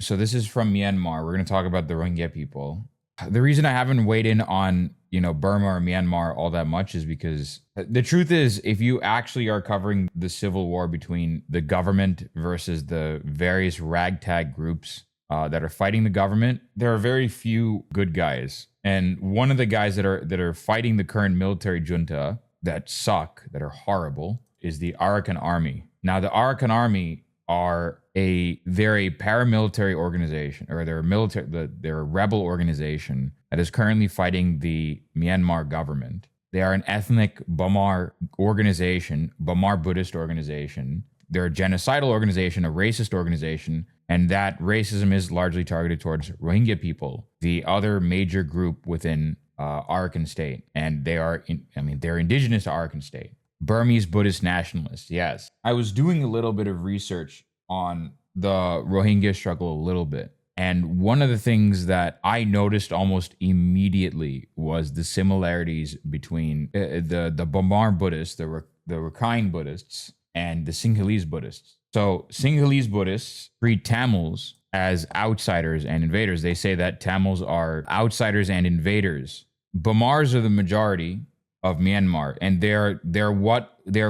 So this is from Myanmar. We're going to talk about the Rohingya people. The reason I haven't weighed in on, Burma or Myanmar all that much is because the truth is, if you actually are covering the civil war between the government versus the various ragtag groups that are fighting the government, there are very few good guys. And one of the guys that are fighting the current military junta that suck, that are horrible, is the Arakan army. Now, the Arakan army they're a paramilitary organization, or they're a rebel organization that is currently fighting the Myanmar government. They are an ethnic Bamar organization, Bamar Buddhist organization. They're a genocidal organization, a racist organization, and that racism is largely targeted towards Rohingya people, the other major group within Arakan state. And they're indigenous to Arakan state. Burmese Buddhist nationalists, yes. I was doing a little bit of research on the Rohingya struggle a little bit. And one of the things that I noticed almost immediately was the similarities between the Bamar Buddhists, the Rakhine Buddhists, and the Sinhalese Buddhists. So Sinhalese Buddhists treat Tamils as outsiders and invaders. They say that Tamils are outsiders and invaders. Bamars are the majority of Myanmar, and they're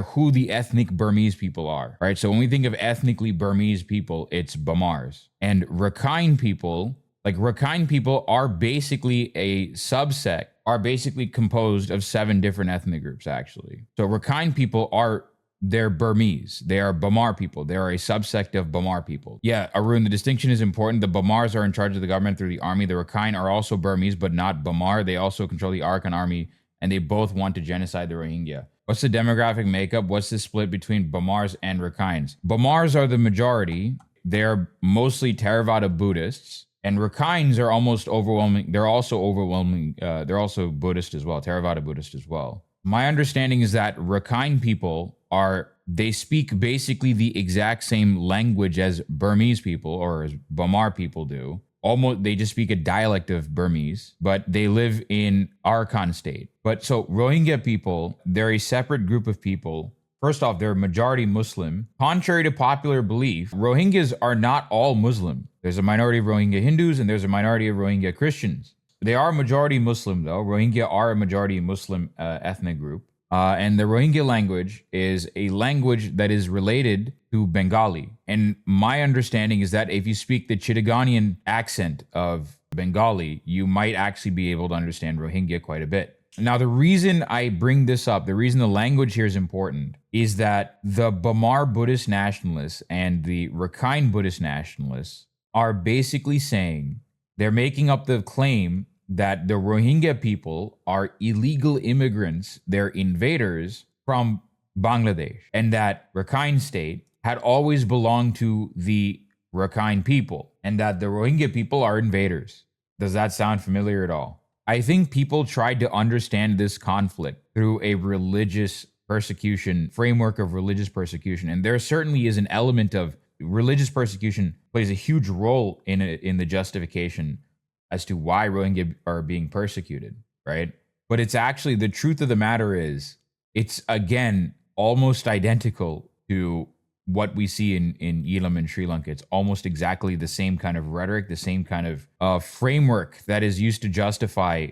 who the ethnic Burmese people are, right? So when we think of ethnically Burmese people, it's Bamars. And Rakhine people are basically a subsect, are basically composed of 7 different ethnic groups, actually. So Rakhine people they're Burmese. They are Bamar people. They are a subsect of Bamar people. Yeah, Arun, the distinction is important. The Bamars are in charge of the government through the army. The Rakhine are also Burmese, but not Bamar. They also control the Arakan army, and they both want to genocide the Rohingya. What's the demographic makeup? What's the split between Bamars and Rakhines? Bamars are the majority. They're mostly Theravada Buddhists, and Rakhines are almost overwhelming. They're also overwhelming. They're also Buddhist as well, Theravada Buddhist as well. My understanding is that Rakhine people they speak basically the exact same language as Burmese people, or as Bamar people do. Almost, they just speak a dialect of Burmese, but they live in Arakan state. But so Rohingya people, they're a separate group of people. First off, they're majority Muslim. Contrary to popular belief, Rohingyas are not all Muslim. There's a minority of Rohingya Hindus and there's a minority of Rohingya Christians. They are majority Muslim though. Rohingya are a majority Muslim ethnic group. And the Rohingya language is a language that is related to Bengali. And my understanding is that if you speak the Chittagonian accent of Bengali, you might actually be able to understand Rohingya quite a bit. Now, the reason I bring this up, the reason the language here is important, is that the Bamar Buddhist nationalists and the Rakhine Buddhist nationalists are basically saying, they're making up the claim that the Rohingya people are illegal immigrants, they're invaders from Bangladesh, and that Rakhine state had always belonged to the Rakhine people, and that the Rohingya people are invaders. Does that sound familiar at all? I think people tried to understand this conflict through a religious persecution, framework of religious persecution, and there certainly is an element of religious persecution plays a huge role in the justification as to why Rohingya are being persecuted, right? But it's actually, the truth of the matter is, it's again almost identical to what we see in Elam and Sri Lanka. It's almost exactly the same kind of rhetoric, the same kind of framework that is used to justify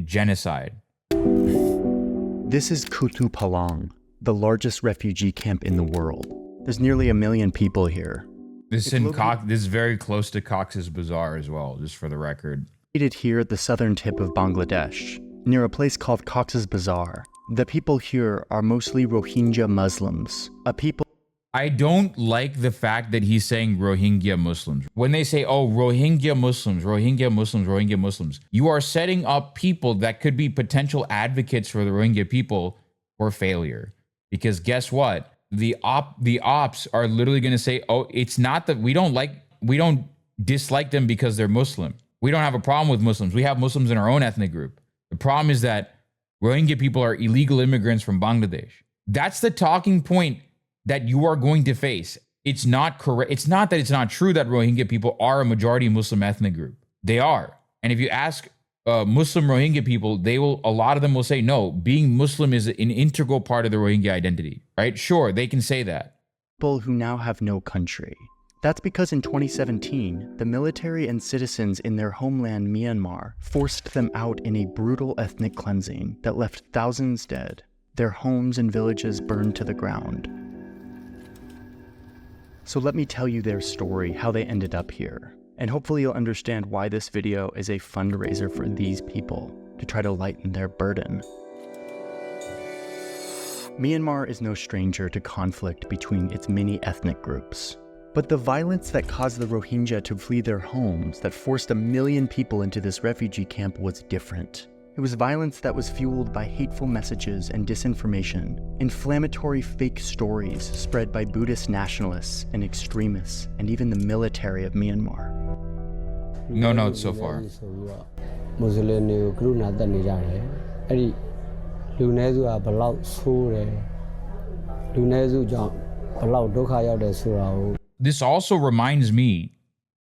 genocide. This is Kutu Palang, the largest refugee camp in the world. There's nearly 1 million people here. This is very close to Cox's Bazar as well, just for the record. Located here at the southern tip of Bangladesh, near a place called Cox's Bazar. The people here are mostly Rohingya Muslims, a people... I don't like the fact that he's saying Rohingya Muslims. When they say, oh, Rohingya Muslims, Rohingya Muslims, Rohingya Muslims, you are setting up people that could be potential advocates for the Rohingya people for failure. Because guess what? The ops are literally going to say, oh, it's not that we don't dislike them because they're Muslim. We don't have a problem with Muslims. We have Muslims in our own ethnic group. The problem is that Rohingya people are illegal immigrants from Bangladesh. That's the talking point that you are going to face. It's not correct. It's not that it's not true that Rohingya people are a majority Muslim ethnic group. They are. And if you ask Muslim Rohingya people, a lot of them will say, no, being Muslim is an integral part of the Rohingya identity, right? Sure, they can say that. People who now have no country. That's because in 2017, the military and citizens in their homeland Myanmar forced them out in a brutal ethnic cleansing that left thousands dead, their homes and villages burned to the ground. So let me tell you their story, how they ended up here, and hopefully you'll understand why this video is a fundraiser for these people to try to lighten their burden. Myanmar is no stranger to conflict between its many ethnic groups. But the violence that caused the Rohingya to flee their homes, that forced 1 million people into this refugee camp, was different. It was violence that was fueled by hateful messages and disinformation, inflammatory fake stories spread by Buddhist nationalists and extremists, and even the military of Myanmar. No notes so far. This also reminds me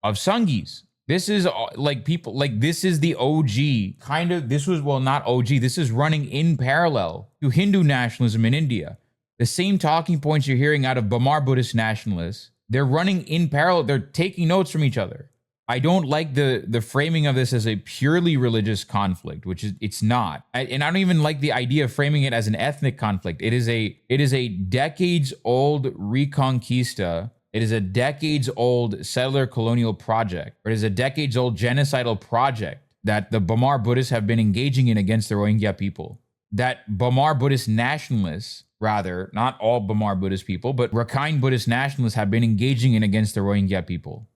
of Sangis. This is like people, like this is the OG kind of, this was, well, not OG, this is running in parallel to Hindu nationalism in India. The same talking points you're hearing out of Burma Buddhist nationalists, they're running in parallel, they're taking notes from each other. I don't like the framing of this as a purely religious conflict, which is, it's not. And I don't even like the idea of framing it as an ethnic conflict. It is a decades old reconquista. It is a decades old settler colonial project. It is a decades old genocidal project that the Burma Buddhists have been engaging in against the Rohingya people. That Burma Buddhist nationalists, rather, not all Burma Buddhist people, but Rakhine Buddhist nationalists have been engaging in against the Rohingya people.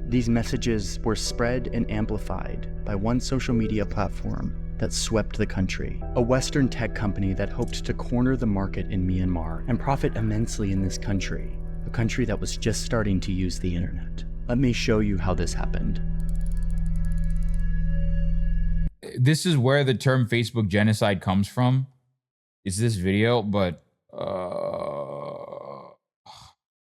These messages were spread and amplified by one social media platform that swept the country, a Western tech company that hoped to corner the market in Myanmar and profit immensely in this country, a country that was just starting to use the internet. Let me show you how this happened. This is where the term Facebook genocide comes from. It's this video, but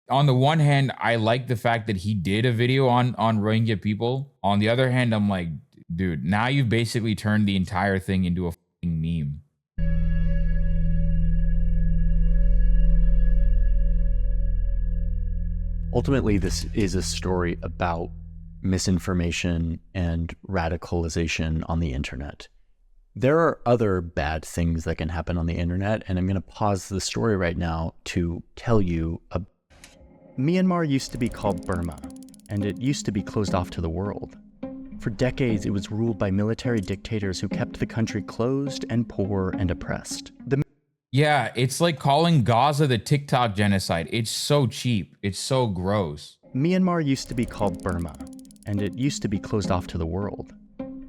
on the one hand, I like the fact that he did a video on Rohingya people. On the other hand, I'm like, dude, now you've basically turned the entire thing into a fucking meme. Ultimately, this is a story about misinformation and radicalization on the internet. There are other bad things that can happen on the internet, and I'm going to pause the story right now to tell you. Myanmar used to be called Burma, and it used to be closed off to the world. For decades, it was ruled by military dictators who kept the country closed and poor and oppressed. Yeah, it's like calling Gaza the TikTok genocide. It's so cheap. It's so gross. Myanmar used to be called Burma, and it used to be closed off to the world.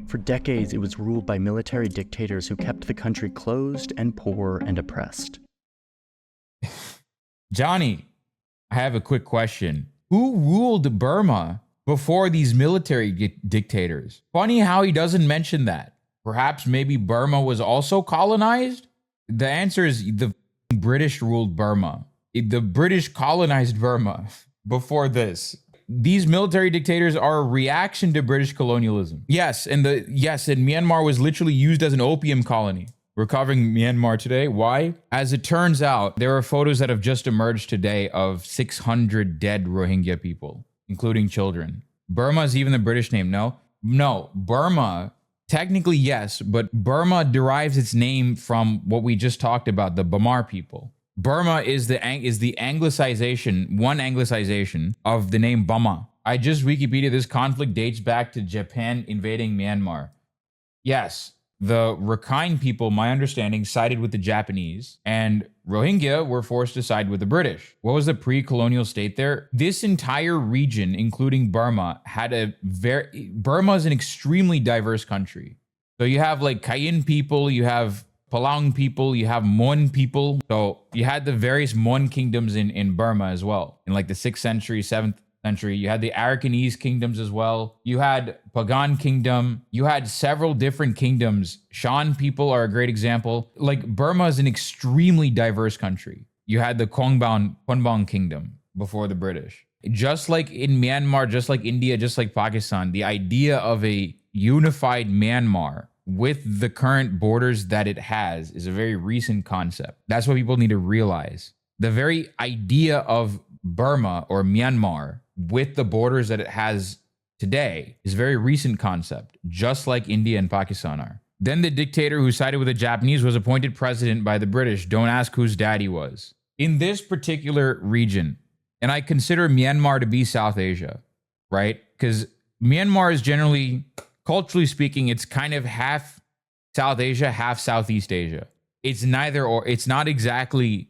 For decades, it was ruled by military dictators who kept the country closed and poor and oppressed. Johnny, I have a quick question. Who ruled Burma before these military dictators? Funny how he doesn't mention that. Perhaps maybe Burma was also colonized? The answer is the British ruled Burma. The British colonized Burma before this. These military dictators are a reaction to British colonialism. Yes, and Myanmar was literally used as an opium colony. We're covering Myanmar today. Why? As it turns out, there are photos that have just emerged today of 600 dead Rohingya people, including children. Burma is even the British name. No, Burma, technically yes, but Burma derives its name from what we just talked about, the Bamar people. Burma is the anglicization, one anglicization of the name Burma. I just Wikipedia, this conflict dates back to Japan invading Myanmar. Yes, the Rakhine people, my understanding, sided with the Japanese, and Rohingya were forced to side with the British. What was the pre-colonial state there? This entire region, including Burma, Burma is an extremely diverse country. So you have like Kayin people, you have Palang people, you have Mon people. So you had the various Mon kingdoms in Burma as well. In like the 6th century, 7th century, you had the Arakanese kingdoms as well. You had Pagan kingdom. You had several different kingdoms. Shan people are a great example. Like Burma is an extremely diverse country. You had the Kongbang kingdom before the British. Just like in Myanmar, just like India, just like Pakistan, the idea of a unified Myanmar with the current borders that it has is a very recent concept. That's what people need to realize. The very idea of Burma or Myanmar with the borders that it has today is a very recent concept, just like India and Pakistan are. Then the dictator who sided with the Japanese was appointed president by the British. Don't ask whose dad he was. In this particular region, and I consider Myanmar to be South Asia, right? Because Myanmar is generally, culturally speaking, it's kind of half South Asia, half Southeast Asia. It's neither or. It's not exactly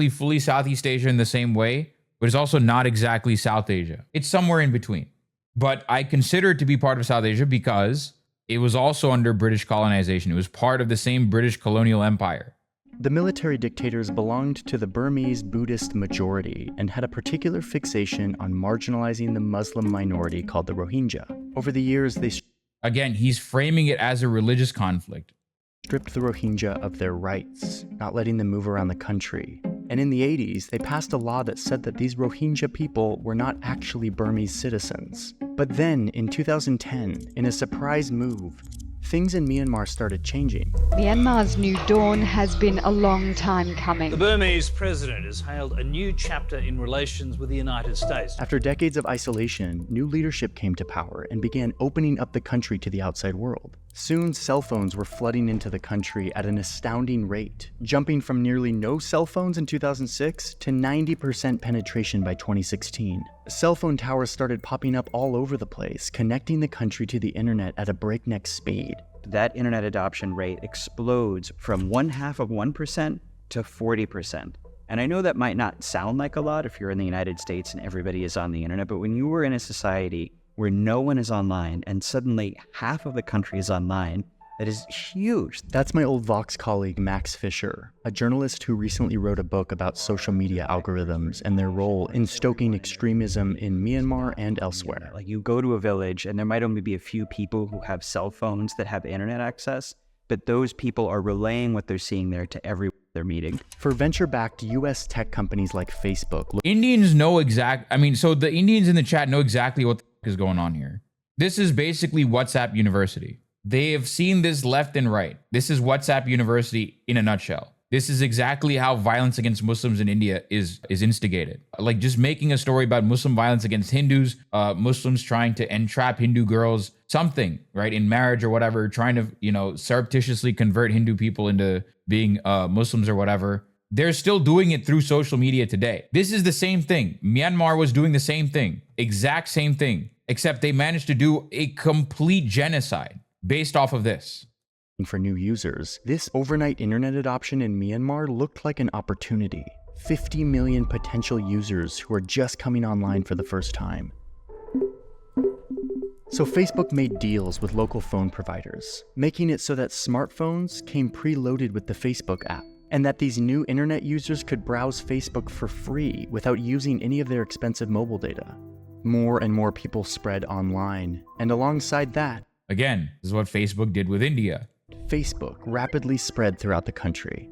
fully Southeast Asia in the same way, but it's also not exactly South Asia. It's somewhere in between. But I consider it to be part of South Asia because it was also under British colonization. It was part of the same British colonial empire. The military dictators belonged to the Burmese Buddhist majority and had a particular fixation on marginalizing the Muslim minority called the Rohingya. Over the years, they Again, he's framing it as a religious conflict. stripped the Rohingya of their rights, not letting them move around the country. And in the 80s, they passed a law that said that these Rohingya people were not actually Burmese citizens. But then, in 2010, in a surprise move, things in Myanmar started changing. Myanmar's new dawn has been a long time coming. The Burmese president has hailed a new chapter in relations with the United States. After decades of isolation, new leadership came to power and began opening up the country to the outside world. Soon, cell phones were flooding into the country at an astounding rate, jumping from nearly no cell phones in 2006 to 90% penetration by 2016. Cell phone towers started popping up all over the place, connecting the country to the internet at a breakneck speed. That internet adoption rate explodes from 0.5% to 40%. And I know that might not sound like a lot if you're in the United States and everybody is on the internet, but when you were in a society where no one is online and suddenly half of the country is online, that is huge. That's my old Vox colleague, Max Fisher, a journalist who recently wrote a book about social media algorithms and their role in stoking extremism in Myanmar and elsewhere. Like you go to a village and there might only be a few people who have cell phones that have internet access, but those people are relaying what they're seeing there to everyone they're meeting. For venture-backed US tech companies like Facebook, Indians know so the Indians in the chat know exactly what the is going on here. This is basically WhatsApp University. They have seen this left and right. This is WhatsApp University in a nutshell. This is exactly how violence against Muslims in India is instigated. Like just making a story about Muslim violence against Hindus, Muslims trying to entrap Hindu girls, something, right, in marriage or whatever, trying to, surreptitiously convert Hindu people into being Muslims or whatever. They're still doing it through social media today. This is the same thing. Myanmar was doing the same thing, exact same thing, except they managed to do a complete genocide based off of this. For new users, this overnight internet adoption in Myanmar looked like an opportunity. 50 million potential users who are just coming online for the first time. So Facebook made deals with local phone providers, making it so that smartphones came preloaded with the Facebook app, and that these new internet users could browse Facebook for free without using any of their expensive mobile data. More and more people spread online, and alongside that, again, this is what Facebook did with India. Facebook rapidly spread throughout the country.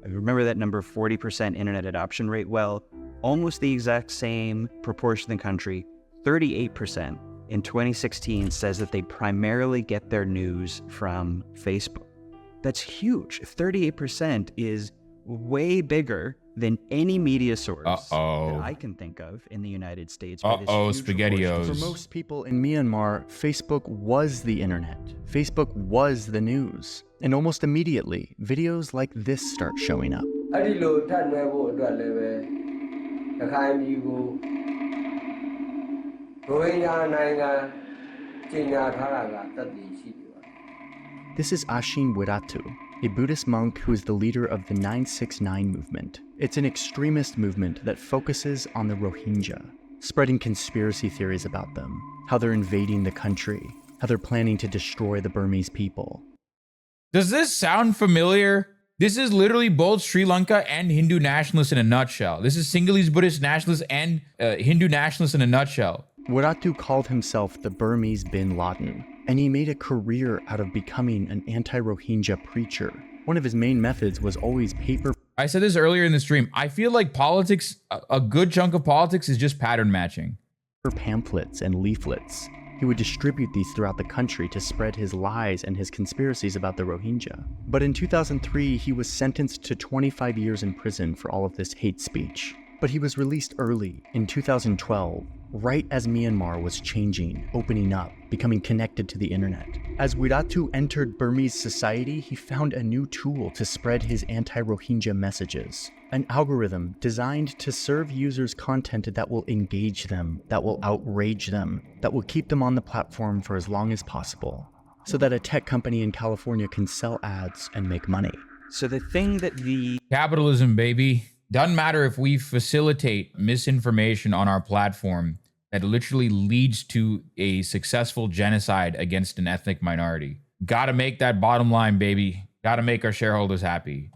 I remember that number 40% internet adoption rate well, almost the exact same proportion in the country, 38% in 2016 says that they primarily get their news from Facebook. That's huge. 38% is way bigger than any media source that I can think of in the United States. SpaghettiOs. For most people in Myanmar, Facebook was the internet. Facebook was the news. And almost immediately, videos like this start showing up. This is Ashin Wiratu, a Buddhist monk who is the leader of the 969 movement. It's an extremist movement that focuses on the Rohingya, spreading conspiracy theories about them, how they're invading the country, how they're planning to destroy the Burmese people. Does this sound familiar? This is literally both Sri Lanka and Hindu nationalists in a nutshell. This is Sinhalese Buddhist nationalists and Hindu nationalists in a nutshell. Wiratu called himself the Burmese bin Laden, and he made a career out of becoming an anti-Rohingya preacher. One of his main methods was always paper. I said this earlier in the stream. I feel like politics, a good chunk of politics is just pattern matching. Pamphlets and leaflets. He would distribute these throughout the country to spread his lies and his conspiracies about the Rohingya. But in 2003, he was sentenced to 25 years in prison for all of this hate speech. But he was released early, in 2012, right as Myanmar was changing, opening up, becoming connected to the internet. As Wiratu entered Burmese society, he found a new tool to spread his anti-Rohingya messages. An algorithm designed to serve users content that will engage them, that will outrage them, that will keep them on the platform for as long as possible, so that a tech company in California can sell ads and make money. So the thing that Capitalism, baby. Doesn't matter if we facilitate misinformation on our platform that literally leads to a successful genocide against an ethnic minority. Gotta make that bottom line, baby. Gotta make our shareholders happy.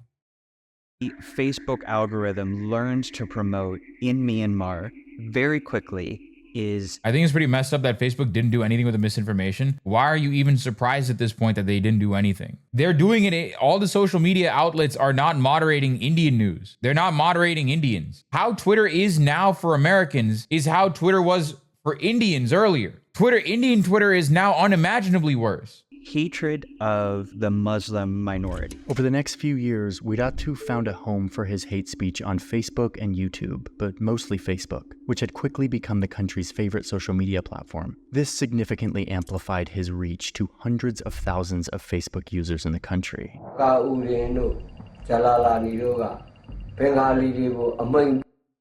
Facebook algorithm learned to promote in Myanmar very quickly is... I think it's pretty messed up that Facebook didn't do anything with the misinformation. Why are you even surprised at this point that they didn't do anything? They're doing it. All the social media outlets are not moderating Indian news. They're not moderating Indians. How Twitter is now for Americans is how Twitter was for Indians earlier. Indian Twitter is now unimaginably worse. Hatred of the Muslim minority. Over the next few years, Wiratu found a home for his hate speech on Facebook and YouTube, but mostly Facebook, which had quickly become the country's favorite social media platform. This significantly amplified his reach to hundreds of thousands of Facebook users in the country.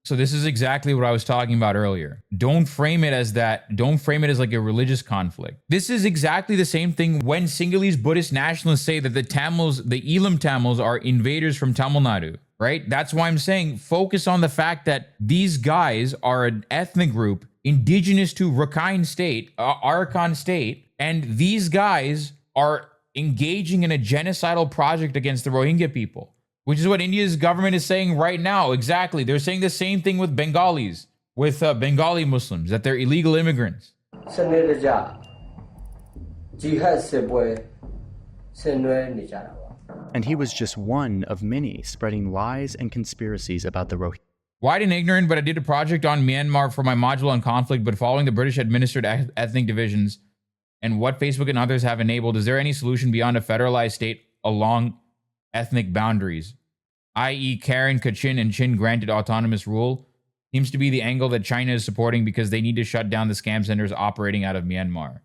So this is exactly what I was talking about earlier. Don't frame it as that. Don't frame it as like a religious conflict. This is exactly the same thing when Sinhalese Buddhist nationalists say that the Tamils, the Elam Tamils are invaders from Tamil Nadu, right? That's why I'm saying focus on the fact that these guys are an ethnic group indigenous to Rakhine state, Arakan state, and these guys are engaging in a genocidal project against the Rohingya people. Which is what India's government is saying right now. Exactly. They're saying the same thing with Bengalis, with Bengali Muslims, that they're illegal immigrants. And he was just one of many spreading lies and conspiracies about the Rohingya. Wide and ignorant, but I did a project on Myanmar for my module on conflict, but following the British administered ethnic divisions and what Facebook and others have enabled, is there any solution beyond a federalized state along ethnic boundaries, i.e. Karen, Kachin, and Chin granted autonomous rule? Seems to be the angle that China is supporting because they need to shut down the scam centers operating out of Myanmar.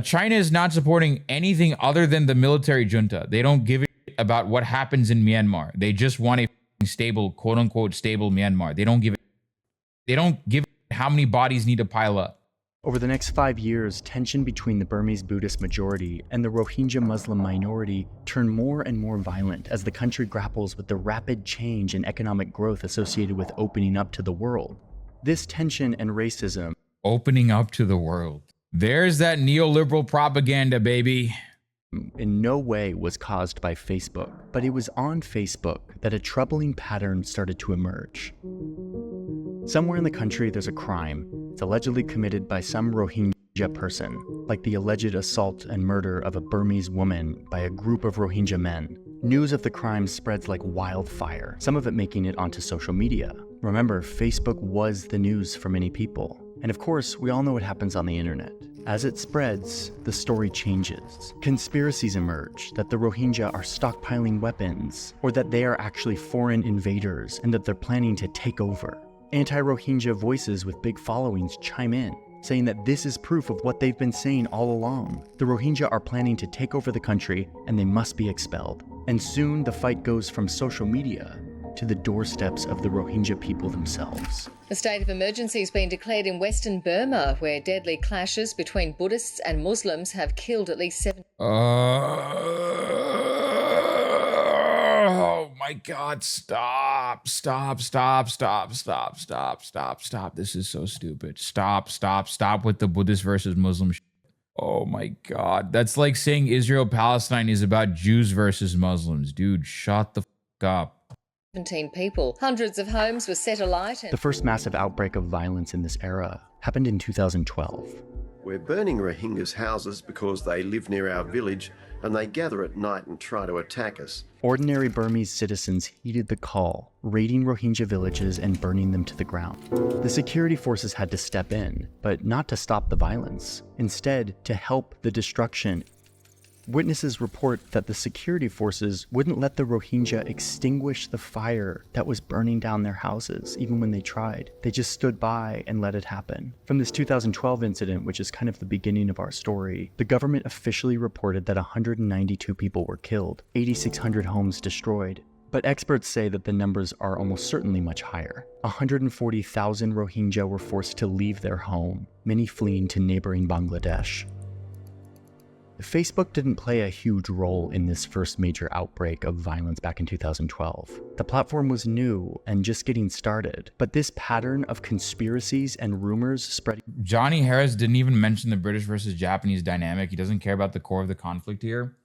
China is not supporting anything other than the military junta. They don't give a shit about what happens in Myanmar. They just want a stable, quote unquote, stable Myanmar. They don't give a how many bodies need to pile up. Over the next 5 years, tension between the Burmese Buddhist majority and the Rohingya Muslim minority turned more and more violent as the country grapples with the rapid change in economic growth associated with opening up to the world. This tension and racism, opening up to the world. There's that neoliberal propaganda, baby. In no way was caused by Facebook, but it was on Facebook that a troubling pattern started to emerge. Somewhere in the country, there's a crime. It's allegedly committed by some Rohingya person, like the alleged assault and murder of a Burmese woman by a group of Rohingya men. News of the crime spreads like wildfire, some of it making it onto social media. Remember, Facebook was the news for many people. And of course, we all know what happens on the internet. As it spreads, the story changes. Conspiracies emerge that the Rohingya are stockpiling weapons, or that they are actually foreign invaders and that they're planning to take over. Anti-Rohingya voices with big followings chime in, saying that this is proof of what they've been saying all along. The Rohingya are planning to take over the country and they must be expelled. And soon the fight goes from social media to the doorsteps of the Rohingya people themselves. A state of emergency has been declared in Western Burma, where deadly clashes between Buddhists and Muslims have killed at least 7. Oh my God, stop. This is so stupid. Stop with the Buddhist versus Muslim shit. Oh my God. That's like saying Israel-Palestine is about Jews versus Muslims. Dude, shut the fuck up. 17 people. Hundreds of homes were set alight. The first massive outbreak of violence in this era happened in 2012. We're burning Rohingyas' houses because they live near our village and they gather at night and try to attack us. Ordinary Burmese citizens heeded the call, raiding Rohingya villages and burning them to the ground. The security forces had to step in, but not to stop the violence. Instead, to help the destruction. Witnesses report that the security forces wouldn't let the Rohingya extinguish the fire that was burning down their houses, even when they tried. They just stood by and let it happen. From this 2012 incident, which is kind of the beginning of our story, the government officially reported that 192 people were killed, 8,600 homes destroyed. But experts say that the numbers are almost certainly much higher. 140,000 Rohingya were forced to leave their home, many fleeing to neighboring Bangladesh. Facebook didn't play a huge role in this first major outbreak of violence back in 2012. The platform was new and just getting started, but this pattern of conspiracies and rumors spreading... Johnny Harris didn't even mention the British versus Japanese dynamic. He doesn't care about the core of the conflict here.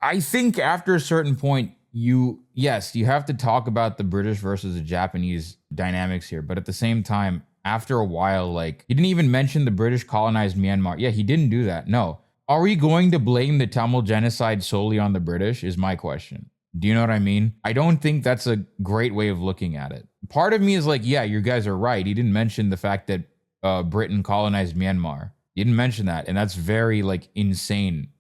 I think after a certain point, you have to talk about the British versus the Japanese dynamics here, but at the same time, after a while, like, he didn't even mention the British colonized Myanmar. Yeah, he didn't do that. No. Are we going to blame the Tamil genocide solely on the British is my question. Do you know what I mean? I don't think that's a great way of looking at it. Part of me is like, yeah, you guys are right. He didn't mention the fact that Britain colonized Myanmar. He didn't mention that, and that's very, like, insane.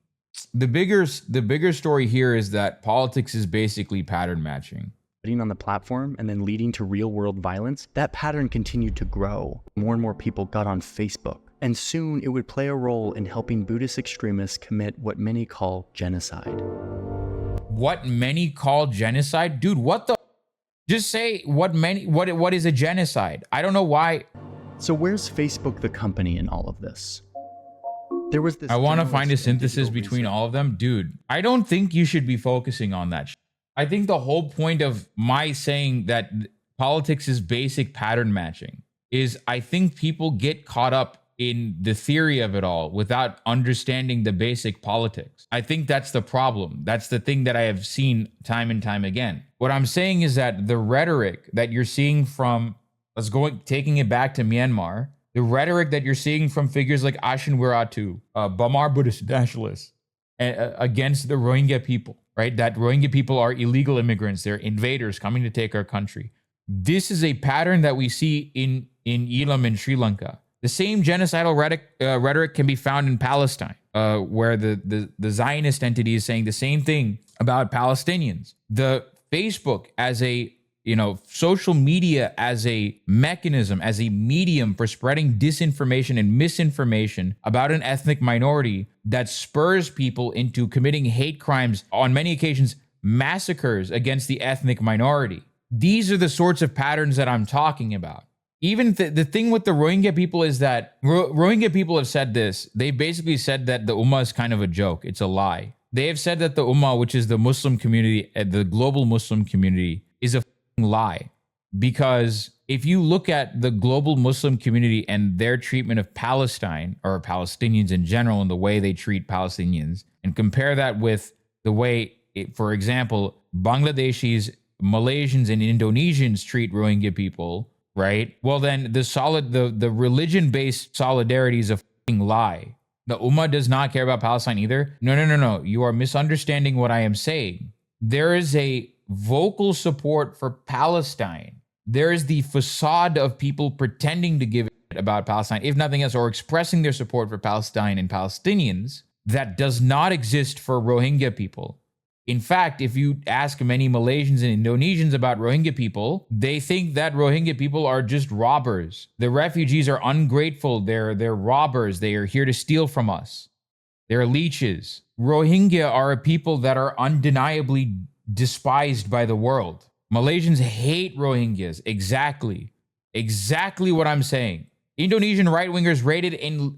The bigger story here is that politics is basically pattern matching. On the platform and then leading to real-world violence, that pattern continued to grow. More and more people got on Facebook, and soon it would play a role in helping Buddhist extremists commit what many call genocide. What many call genocide? Dude, what the? Just say what is a genocide? I don't know why. So where's Facebook the company in all of this? There was this... I want to find a synthesis between all of them. Dude, I don't think you should be focusing on that. I think the whole point of my saying that politics is basic pattern matching is I think people get caught up in the theory of it all without understanding the basic politics. I think that's the problem. That's the thing that I have seen time and time again. What I'm saying is that the rhetoric that you're seeing from, taking it back to Myanmar, the rhetoric that you're seeing from figures like Ashin Wiratu, Bamar Buddhist nationalists, against the Rohingya people, right? That Rohingya people are illegal immigrants. They're invaders coming to take our country. This is a pattern that we see in Elam in Sri Lanka. The same genocidal rhetoric can be found in Palestine, where the Zionist entity is saying the same thing about Palestinians. The Facebook as a social media as a mechanism, as a medium for spreading disinformation and misinformation about an ethnic minority that spurs people into committing hate crimes, on many occasions, massacres against the ethnic minority. These are the sorts of patterns that I'm talking about. Even the thing with the Rohingya people is that Rohingya people have said this. They basically said that the Ummah is kind of a joke. It's a lie. They have said that the Ummah, which is the Muslim community, the global Muslim community, is a lie, because if you look at the global Muslim community and their treatment of Palestine, or Palestinians in general, and the way they treat Palestinians, and compare that with the way, for example, Bangladeshis, Malaysians, and Indonesians treat Rohingya people, right? Well, then the religion-based solidarity is a lie. The Ummah does not care about Palestine either. No. You are misunderstanding what I am saying. There is a vocal support for Palestine. There is the facade of people pretending to give a about Palestine, if nothing else, or expressing their support for Palestine and Palestinians, that does not exist for Rohingya people. In fact, if you ask many Malaysians and Indonesians about Rohingya people, they think that Rohingya people are just robbers. The refugees are ungrateful. They're robbers. They are here to steal from us. They're leeches. Rohingya are a people that are undeniably despised by the world. Malaysians hate Rohingyas. Exactly what I'm saying. Indonesian right-wingers raided and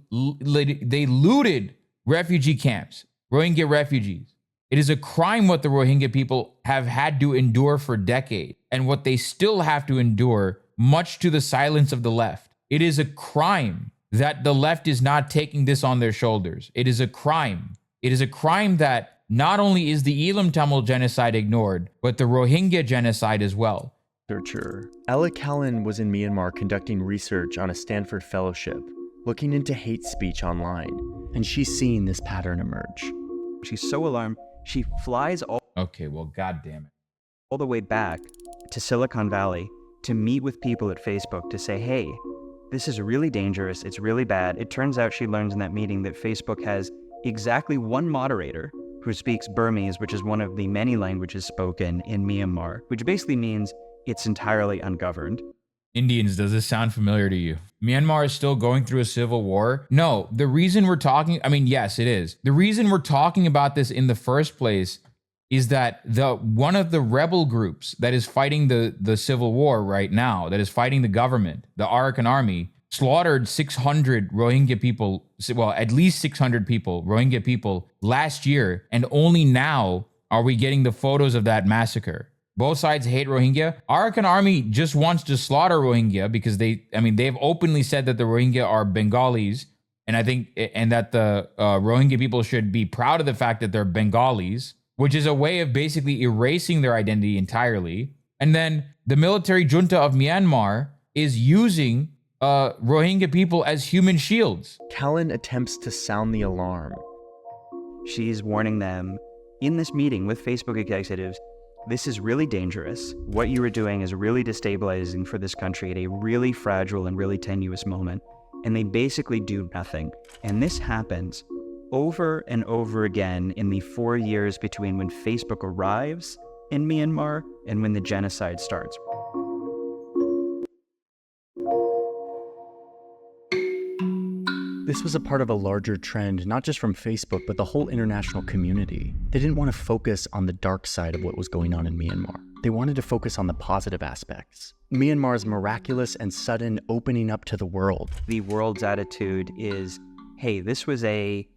they looted refugee camps, Rohingya refugees. It is a crime what the Rohingya people have had to endure for decades, and what they still have to endure, much to the silence of the left. It is a crime that the left is not taking this on their shoulders. It is a crime. It is a crime that not only is the Elam Tamil genocide ignored, but the Rohingya genocide as well. Researcher Ella Callan was in Myanmar conducting research on a Stanford fellowship, looking into hate speech online, and she's seen this pattern emerge. She's so alarmed, she flies all the way back to Silicon Valley to meet with people at Facebook to say, hey, this is really dangerous, it's really bad. It turns out she learns in that meeting that Facebook has exactly one moderator who speaks Burmese, which is one of the many languages spoken in Myanmar, which basically means it's entirely ungoverned. Indians, does this sound familiar to you? Myanmar is still going through a civil war. No, the reason we're talking, yes, it is. The reason we're talking about this in the first place is that one of the rebel groups that is fighting the civil war right now, that is fighting the government, the Arakan army, slaughtered 600 Rohingya people, well, at least 600 people, Rohingya people last year, and only now are we getting the photos of that massacre. Both sides hate Rohingya. Arakan army just wants to slaughter Rohingya because they've openly said that the Rohingya are Bengalis, and that the Rohingya people should be proud of the fact that they're Bengalis, which is a way of basically erasing their identity entirely. And then the military junta of Myanmar is using Rohingya people as human shields. Callan attempts to sound the alarm. She's warning them in this meeting with Facebook executives, this is really dangerous. What you are doing is really destabilizing for this country at a really fragile and really tenuous moment. And they basically do nothing. And this happens over and over again in the 4 years between when Facebook arrives in Myanmar and when the genocide starts. This was a part of a larger trend, not just from Facebook, but the whole international community. They didn't want to focus on the dark side of what was going on in Myanmar. They wanted to focus on the positive aspects. Myanmar's miraculous and sudden opening up to the world. The world's attitude is, hey, this was a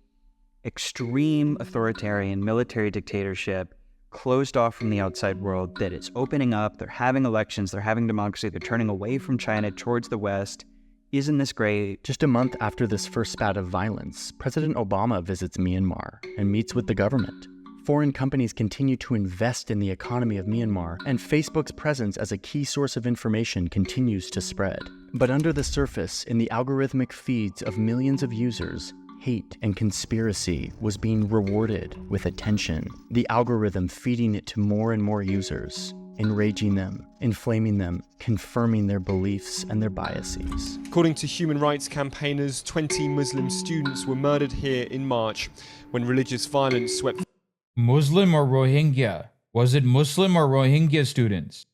extreme authoritarian military dictatorship closed off from the outside world that is opening up. They're having elections, they're having democracy, they're turning away from China towards the West. Isn't this great? Just a month after this first spat of violence, President Obama visits Myanmar and meets with the government. Foreign companies continue to invest in the economy of Myanmar, and Facebook's presence as a key source of information continues to spread. But under the surface, in the algorithmic feeds of millions of users, hate and conspiracy was being rewarded with attention. The algorithm feeding it to more and more users, enraging them, inflaming them, confirming their beliefs and their biases. According to human rights campaigners, 20 Muslim students were murdered here in March when religious violence swept. Muslim or Rohingya? Was it Muslim or Rohingya students?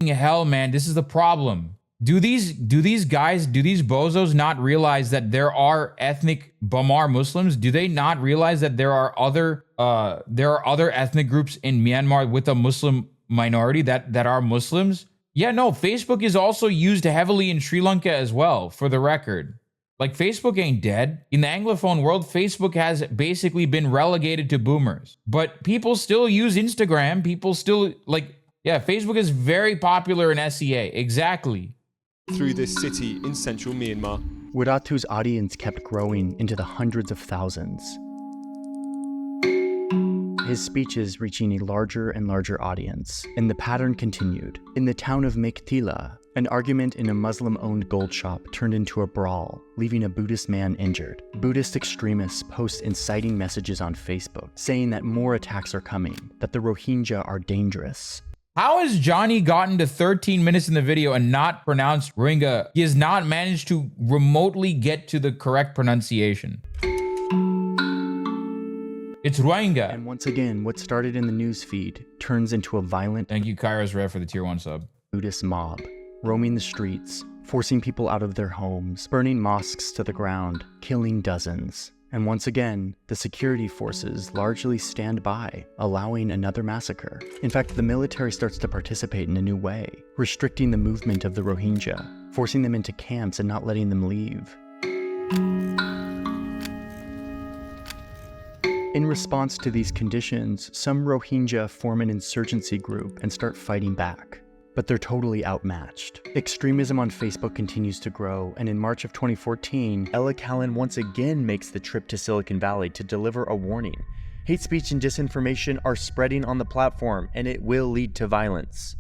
Hell, man, this is the problem. Do these bozos not realize that there are ethnic Bamar Muslims? Do they not realize that there are other ethnic groups in Myanmar with a Muslim minority that are Muslims? Yeah, no, Facebook is also used heavily in Sri Lanka as well, for the record. Like, Facebook ain't dead. In the Anglophone world, Facebook has basically been relegated to boomers. But people still use Instagram. People still, Facebook is very popular in SEA. Exactly. Through this city in central Myanmar. Wiratu's audience kept growing into the hundreds of thousands. His speeches reaching a larger and larger audience, and the pattern continued. In the town of Mektila, an argument in a Muslim-owned gold shop turned into a brawl, leaving a Buddhist man injured. Buddhist extremists post inciting messages on Facebook, saying that more attacks are coming, that the Rohingya are dangerous. How has Johnny gotten to 13 minutes in the video and not pronounced Rohingya? He has not managed to remotely get to the correct pronunciation. It's Rohingya. And once again, what started in the news feed turns into a violent, thank you, Kairos Rev, for the tier 1 sub, Buddhist mob, roaming the streets, forcing people out of their homes, burning mosques to the ground, killing dozens. And once again, the security forces largely stand by, allowing another massacre. In fact, the military starts to participate in a new way, restricting the movement of the Rohingya, forcing them into camps and not letting them leave. In response to these conditions, some Rohingya form an insurgency group and start fighting back. But they're totally outmatched. Extremism on Facebook continues to grow, and in March of 2014, Ella Callan once again makes the trip to Silicon Valley to deliver a warning. Hate speech and disinformation are spreading on the platform, and it will lead to violence.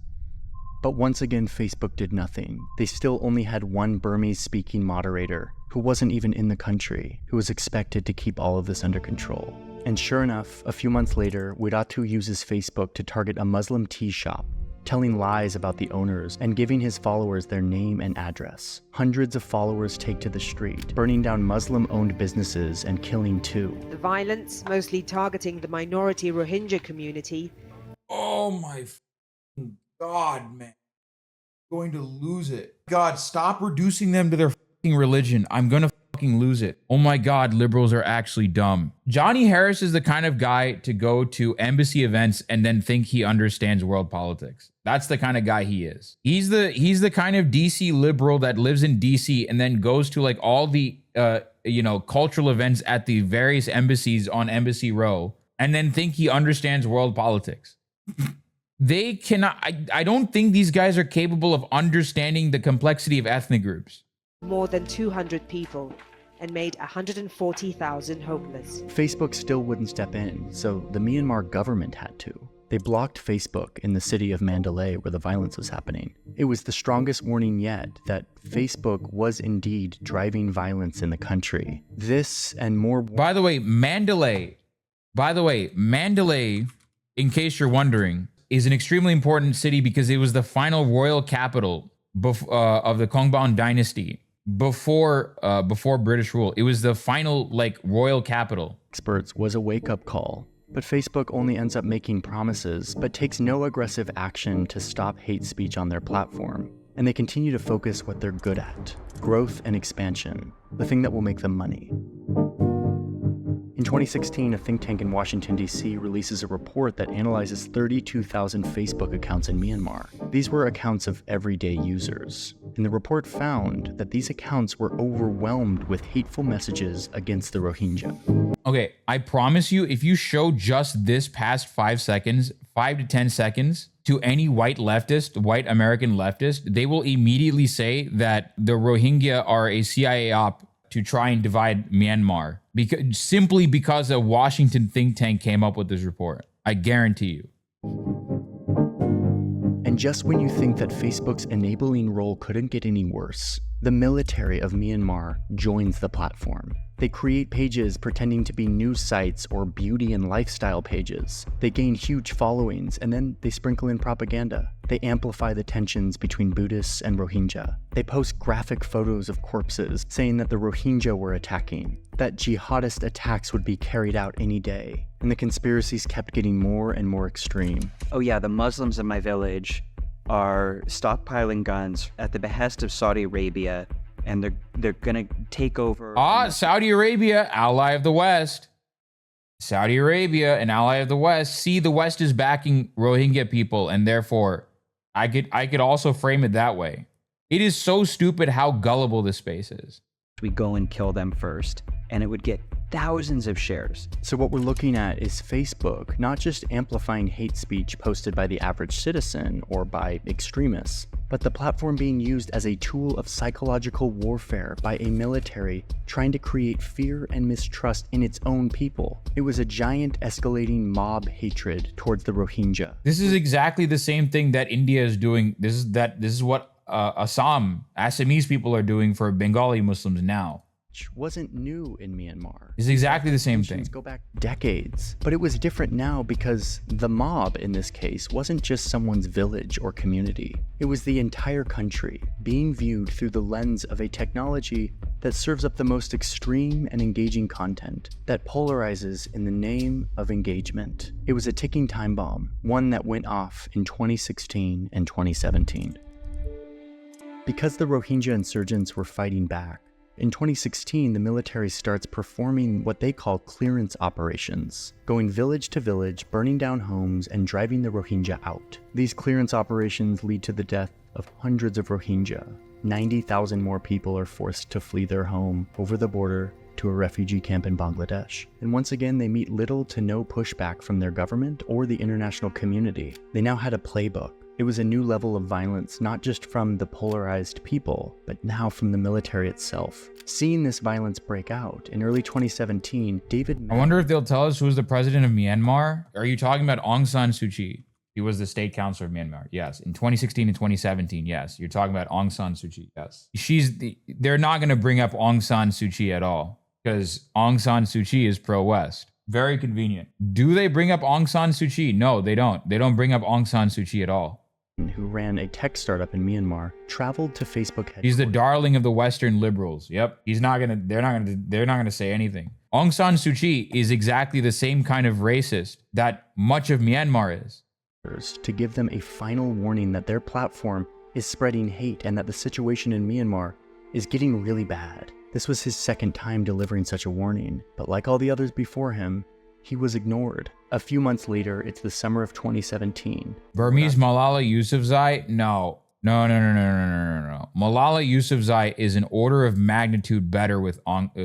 But once again, Facebook did nothing. They still only had one Burmese-speaking moderator, who wasn't even in the country, who was expected to keep all of this under control. And sure enough, a few months later, Wiratu uses Facebook to target a Muslim tea shop, telling lies about the owners and giving his followers their name and address. Hundreds of followers take to the street, burning down Muslim-owned businesses and killing two. The violence, mostly targeting the minority Rohingya community. Oh my God, man. I'm going to lose it. God, stop reducing them to their religion. I'm going to lose it. Oh my God, liberals are actually dumb. Johnny Harris is the kind of guy to go to embassy events and then think he understands world politics. That's the kind of guy he is. He's the kind of DC liberal that lives in DC and then goes to like all the cultural events at the various embassies on Embassy Row and then think he understands world politics. They cannot. I don't think these guys are capable of understanding the complexity of ethnic groups. More than 200 people and made 140,000 homeless. Facebook still wouldn't step in, so the Myanmar government had to. They blocked Facebook in the city of Mandalay where the violence was happening. It was the strongest warning yet that Facebook was indeed driving violence in the country. This and more. By the way, Mandalay, in case you're wondering, is an extremely important city because it was the final royal capital of the Kongbon dynasty before British rule. It was the final royal capital. Experts was a wake-up call, but Facebook only ends up making promises but takes no aggressive action to stop hate speech on their platform. And they continue to focus what they're good at: growth and expansion, the thing that will make them money. In 2016, a think tank in Washington, D.C. releases a report that analyzes 32,000 Facebook accounts in Myanmar. These were accounts of everyday users, and the report found that these accounts were overwhelmed with hateful messages against the Rohingya. Okay, I promise you, if you show just this past 5 to 10 seconds, to any white American leftist, they will immediately say that the Rohingya are a CIA op to try and divide Myanmar, simply because a Washington think tank came up with this report. I guarantee you. And just when you think that Facebook's enabling role couldn't get any worse, the military of Myanmar joins the platform. They create pages pretending to be news sites or beauty and lifestyle pages. They gain huge followings, and then they sprinkle in propaganda. They amplify the tensions between Buddhists and Rohingya. They post graphic photos of corpses saying that the Rohingya were attacking, that jihadist attacks would be carried out any day. And the conspiracies kept getting more and more extreme. Oh yeah, the Muslims in my village are stockpiling guns at the behest of Saudi Arabia, and they're gonna take over. Saudi Arabia, ally of the West. Saudi Arabia, an ally of the West. See, the West is backing Rohingya people, and therefore, I could also frame it that way. It is so stupid how gullible this space is. We go and kill them first, and it would get thousands of shares. So what we're looking at is Facebook not just amplifying hate speech posted by the average citizen or by extremists, but the platform being used as a tool of psychological warfare by a military trying to create fear and mistrust in its own people. It was a giant escalating mob hatred towards the Rohingya. This is exactly the same thing that India is doing. This is what Assamese people are doing for Bengali Muslims now. Which wasn't new in Myanmar. It's exactly the same thing. Go back decades. But it was different now because the mob in this case wasn't just someone's village or community. It was the entire country being viewed through the lens of a technology that serves up the most extreme and engaging content that polarizes in the name of engagement. It was a ticking time bomb, one that went off in 2016 and 2017. Because the Rohingya insurgents were fighting back, in 2016, the military starts performing what they call clearance operations, going village to village, burning down homes, and driving the Rohingya out. These clearance operations lead to the death of hundreds of Rohingya. 90,000 more people are forced to flee their home over the border to a refugee camp in Bangladesh. And once again, they meet little to no pushback from their government or the international community. They now had a playbook. It was a new level of violence, not just from the polarized people, but now from the military itself. Seeing this violence break out, in early 2017, I wonder if they'll tell us who was the president of Myanmar? Are you talking about Aung San Suu Kyi? He was the state counselor of Myanmar, yes. In 2016 and 2017, yes. You're talking about Aung San Suu Kyi, yes. They're not going to bring up Aung San Suu Kyi at all, because Aung San Suu Kyi is pro-West. Very convenient. Do they bring up Aung San Suu Kyi? No, they don't. They don't bring up Aung San Suu Kyi at all. who ran a tech startup in Myanmar, traveled to Facebook headquarters. He's the darling of the Western liberals. Yep. They're not gonna say anything. Aung San Suu Kyi is exactly the same kind of racist that much of Myanmar is. To give them a final warning that their platform is spreading hate and that the situation in Myanmar is getting really bad. This was his second time delivering such a warning, but like all the others before him, he was ignored. A few months later, it's the summer of 2017. Burmese Malala Yousafzai? No. Malala Yousafzai is an order of magnitude better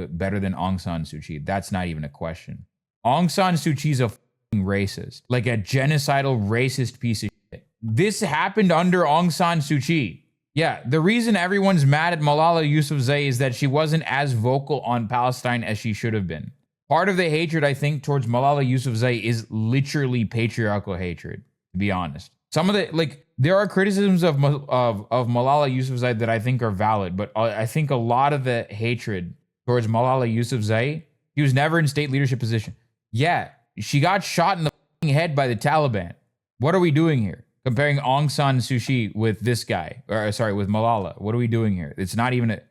better than Aung San Suu Kyi. That's not even a question. Aung San Suu Kyi's a racist, like a genocidal racist piece of shit. This happened under Aung San Suu Kyi. Yeah, the reason everyone's mad at Malala Yousafzai is that she wasn't as vocal on Palestine as she should have been. Part of the hatred, I think, towards Malala Yousafzai is literally patriarchal hatred, to be honest. Some of the, there are criticisms of Malala Yousafzai that I think are valid, but I think a lot of the hatred towards Malala Yousafzai, he was never in state leadership position. Yeah, she got shot in the head by the Taliban. What are we doing here? Comparing Aung San Suu Kyi with this guy, with Malala. What are we doing here? It's not even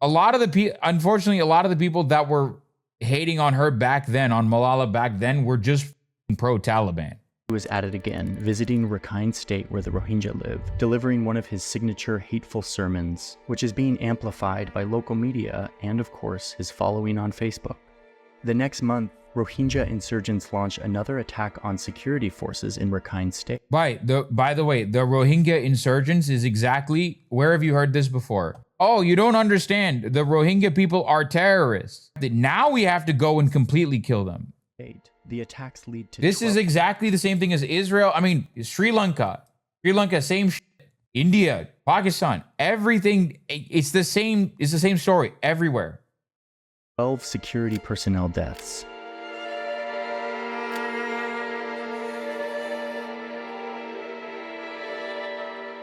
unfortunately, a lot of the people that were hating on her back then, on Malala back then, were just pro-Taliban. He was at it again, visiting Rakhine State where the Rohingya live, delivering one of his signature hateful sermons, which is being amplified by local media and, of course, his following on Facebook. The next month, Rohingya insurgents launch another attack on security forces in Rakhine State. By the way, the Rohingya insurgents is exactly, where have you heard this before? Oh, you don't understand. The Rohingya people are terrorists. Now we have to go and completely kill them. The attacks lead to This is exactly the same thing as Israel. I mean, Sri Lanka, same shit. India, Pakistan, everything. It's the same story everywhere. 12 security personnel deaths.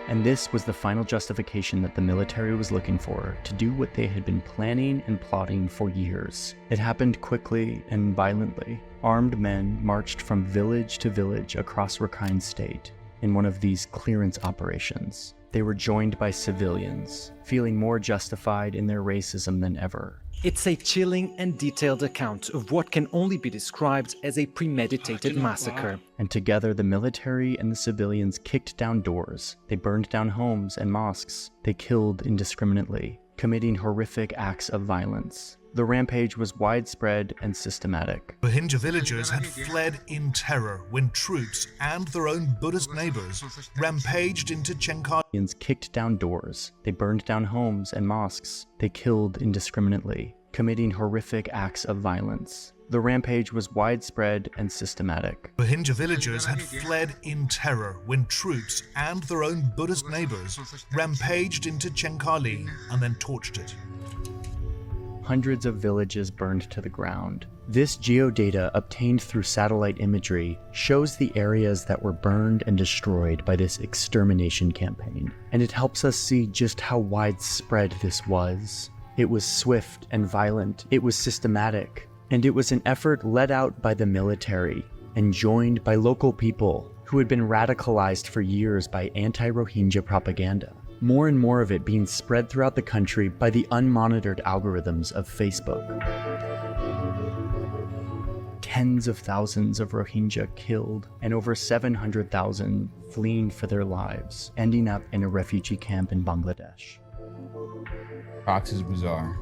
And this was the final justification that the military was looking for to do what they had been planning and plotting for years. It happened quickly and violently. Armed men marched from village to village across Rakhine State in one of these clearance operations. They were joined by civilians, feeling more justified in their racism than ever. It's a chilling and detailed account of what can only be described as a premeditated massacre. And together, the military and the civilians kicked down doors. They burned down homes and mosques. They killed indiscriminately, committing horrific acts of violence. The rampage was widespread and systematic. Rohingya villagers had fled in terror when troops and their own Buddhist neighbors rampaged into Chenkar. Kicked down doors. They burned down homes and mosques. They killed indiscriminately, committing horrific acts of violence. The rampage was widespread and systematic. Rohingya villagers had fled in terror when troops and their own Buddhist neighbors rampaged into Chenkali and then torched it. Hundreds of villages burned to the ground. This geodata obtained through satellite imagery shows the areas that were burned and destroyed by this extermination campaign, and it helps us see just how widespread this was. It was swift and violent, it was systematic, and it was an effort led out by the military and joined by local people who had been radicalized for years by anti-Rohingya propaganda. More and more of it being spread throughout the country by the unmonitored algorithms of Facebook. Tens of thousands of Rohingya killed and over 700,000 fleeing for their lives, ending up in a refugee camp in Bangladesh. Cox is bizarre.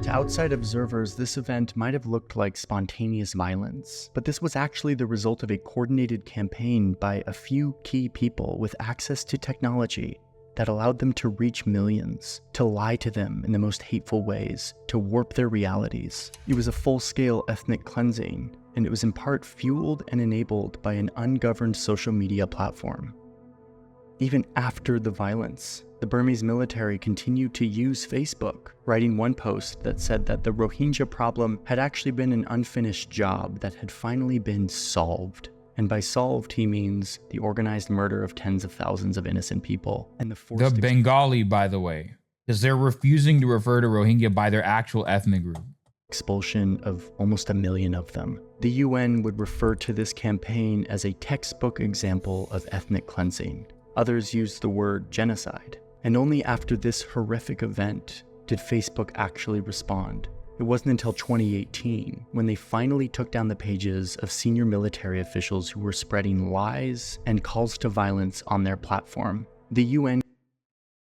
To outside observers, this event might have looked like spontaneous violence, but this was actually the result of a coordinated campaign by a few key people with access to technology that allowed them to reach millions, to lie to them in the most hateful ways, to warp their realities. It was a full-scale ethnic cleansing, and it was in part fueled and enabled by an ungoverned social media platform. Even after the violence, the Burmese military continued to use Facebook, writing one post that said that the Rohingya problem had actually been an unfinished job that had finally been solved. And by solved, he means the organized murder of tens of thousands of innocent people. And the Bengali, by the way, because they're refusing to refer to Rohingya by their actual ethnic group. expulsion of almost 1 million of them. The UN would refer to this campaign as a textbook example of ethnic cleansing. Others used the word genocide. And only after this horrific event did Facebook actually respond. It wasn't until 2018 when they finally took down the pages of senior military officials who were spreading lies and calls to violence on their platform. The UN.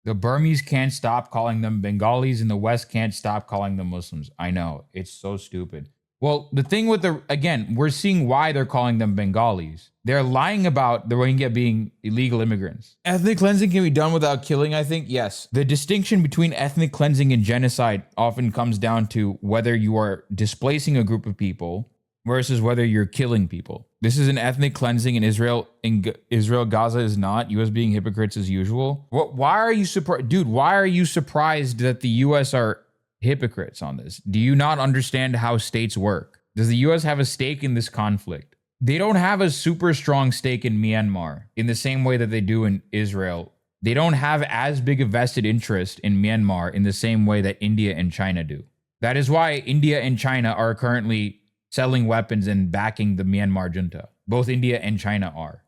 The Burmese can't stop calling them Bengalis and the West can't stop calling them Muslims. I know, it's so stupid. Well, the thing with again, we're seeing why they're calling them Bengalis. They're lying about the Rohingya being illegal immigrants. Ethnic cleansing can be done without killing, I think. Yes. The distinction between ethnic cleansing and genocide often comes down to whether you are displacing a group of people versus whether you're killing people. This is an ethnic cleansing in Israel. In Israel, Gaza is not. US being hypocrites as usual. Why are you surprised? Dude, why are you surprised that the US are hypocrites on this? Do you not understand how states work? Does the US have a stake in this conflict? They don't have a super strong stake in Myanmar in the same way that they do in Israel. They don't have as big a vested interest in Myanmar in the same way that India and China do. That is why India and China are currently selling weapons and backing the Myanmar junta. Both India and China are.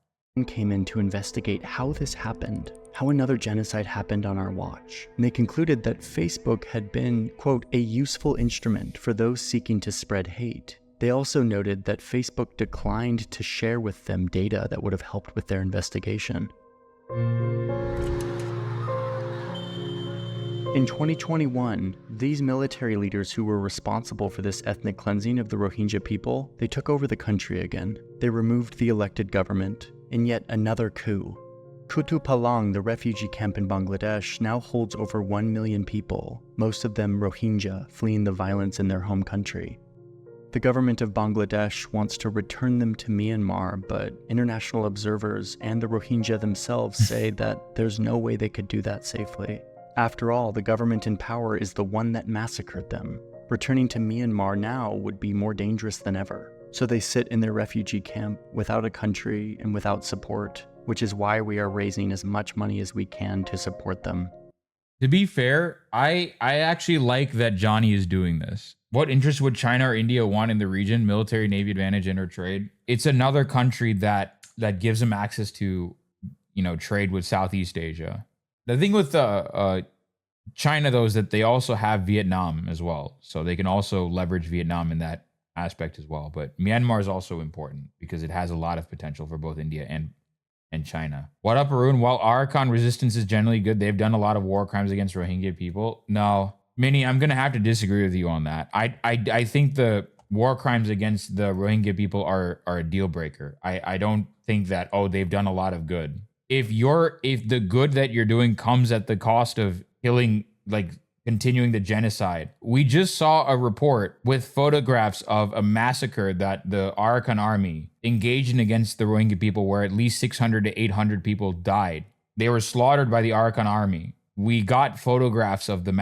Came in to investigate how this happened, how another genocide happened on our watch. And they concluded that Facebook had been, quote, a useful instrument for those seeking to spread hate. They also noted that Facebook declined to share with them data that would have helped with their investigation. In 2021, these military leaders who were responsible for this ethnic cleansing of the Rohingya people, they took over the country again. They removed the elected government in yet another coup. Kutu Palang, the refugee camp in Bangladesh, now holds over 1 million people, most of them Rohingya, fleeing the violence in their home country. The government of Bangladesh wants to return them to Myanmar, but international observers and the Rohingya themselves say that there's no way they could do that safely. After all, the government in power is the one that massacred them. Returning to Myanmar now would be more dangerous than ever. So they sit in their refugee camp without a country and without support, which is why we are raising as much money as we can to support them. To be fair, I actually like that Johnny is doing this. What interest would China or India want in the region? Military, navy advantage, and or trade? It's another country that gives them access to, trade with Southeast Asia. The thing with China, though, is that they also have Vietnam as well. So they can also leverage Vietnam in that aspect as well. But Myanmar is also important because it has a lot of potential for both India and China. What up, Arun? While Arakan resistance is generally good, they've done a lot of war crimes against Rohingya people. No, Minnie, I'm going to have to disagree with you on that. I think the war crimes against the Rohingya people are a deal breaker. I don't think that, they've done a lot of good. If the good that you're doing comes at the cost of killing, continuing the genocide. We just saw a report with photographs of a massacre that the Arakan army engaged in against the Rohingya people where at least 600 to 800 people died. They were slaughtered by the Arakan army. We got photographs of the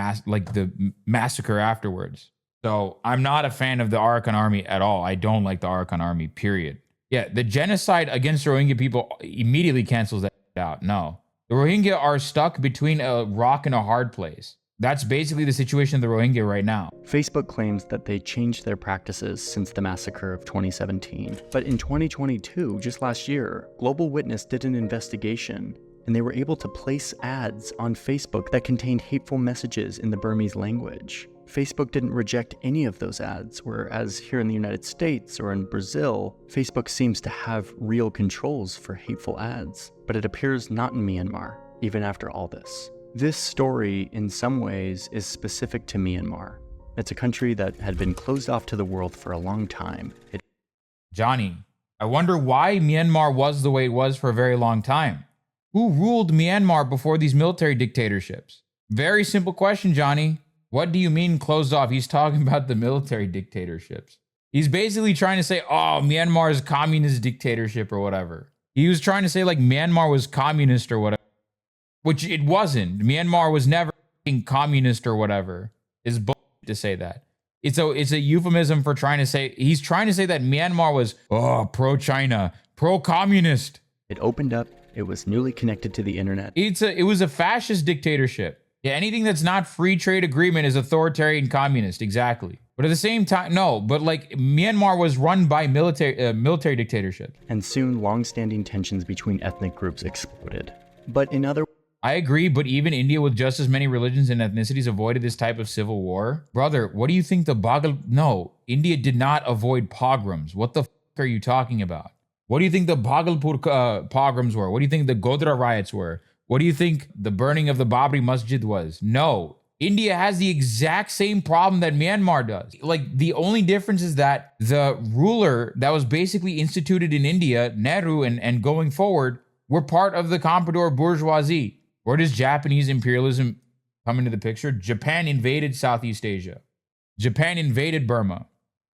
massacre afterwards. So I'm not a fan of the Arakan army at all. I don't like the Arakan army, period. Yeah, the genocide against Rohingya people immediately cancels that out. No. The Rohingya are stuck between a rock and a hard place. That's basically the situation of the Rohingya right now. Facebook claims that they changed their practices since the massacre of 2017. But in 2022, just last year, Global Witness did an investigation and they were able to place ads on Facebook that contained hateful messages in the Burmese language. Facebook didn't reject any of those ads, whereas here in the United States or in Brazil, Facebook seems to have real controls for hateful ads. But it appears not in Myanmar, even after all this. This story, in some ways, is specific to Myanmar. It's a country that had been closed off to the world for a long time. Johnny, I wonder why Myanmar was the way it was for a very long time. Who ruled Myanmar before these military dictatorships? Very simple question, Johnny. What do you mean closed off? He's talking about the military dictatorships. He's basically trying to say, Myanmar is communist dictatorship or whatever. He was trying to say Myanmar was communist or whatever, which it wasn't. Myanmar was never communist or whatever. It's bullshit to say that. It's a euphemism for he's trying to say that Myanmar was pro-China, pro-communist. It opened up. It was newly connected to the internet. It was a fascist dictatorship. Yeah, anything that's not free trade agreement is authoritarian communist. Exactly. But at the same time, no, but like Myanmar was run by military dictatorship. And soon, long-standing tensions between ethnic groups exploded. But in other I agree, but even India with just as many religions and ethnicities avoided this type of civil war. Brother, what do you think No, India did not avoid pogroms. What the are you talking about? What do you think the Bhagalpur pogroms were? What do you think the Godhra riots were? What do you think the burning of the Babri Masjid was? No, India has the exact same problem that Myanmar does. Like, the only difference is that the ruler that was basically instituted in India, Nehru, and going forward, were part of the comprador bourgeoisie. Where does Japanese imperialism come into the picture? Japan invaded Southeast Asia. Japan invaded Burma.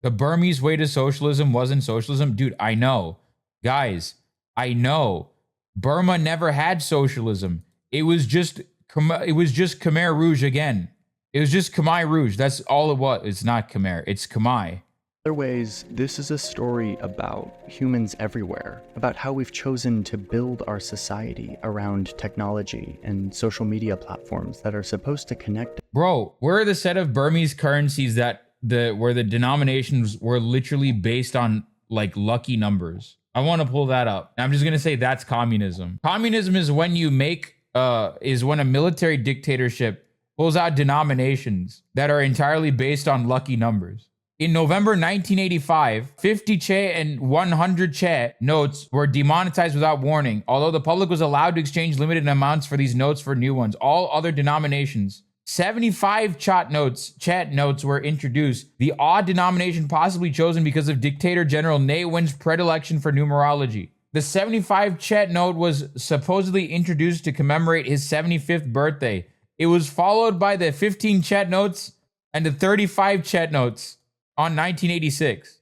The Burmese way to socialism wasn't socialism. Dude, I know. Guys, I know. Burma never had socialism. It was just Khmer Rouge again. It was just Khmer Rouge. That's all it was. It's not Khmer. It's Khmer. other ways, this is a story about humans everywhere, about how we've chosen to build our society around technology and social media platforms that are supposed to connect. Bro, where are the set of Burmese currencies where the denominations were literally based on like lucky numbers? I want to pull that up. I'm just gonna say that's communism. Communism is when you when a military dictatorship pulls out denominations that are entirely based on lucky numbers. In November 1985, 50 Che and 100 Che notes were demonetized without warning, although the public was allowed to exchange limited amounts for these notes for new ones. All other denominations. 75 Chet notes were introduced, the odd denomination possibly chosen because of dictator General Ne Win's predilection for numerology. The 75 Chet note was supposedly introduced to commemorate his 75th birthday. It was followed by the 15 Chet notes and the 35 Chet notes on 1986.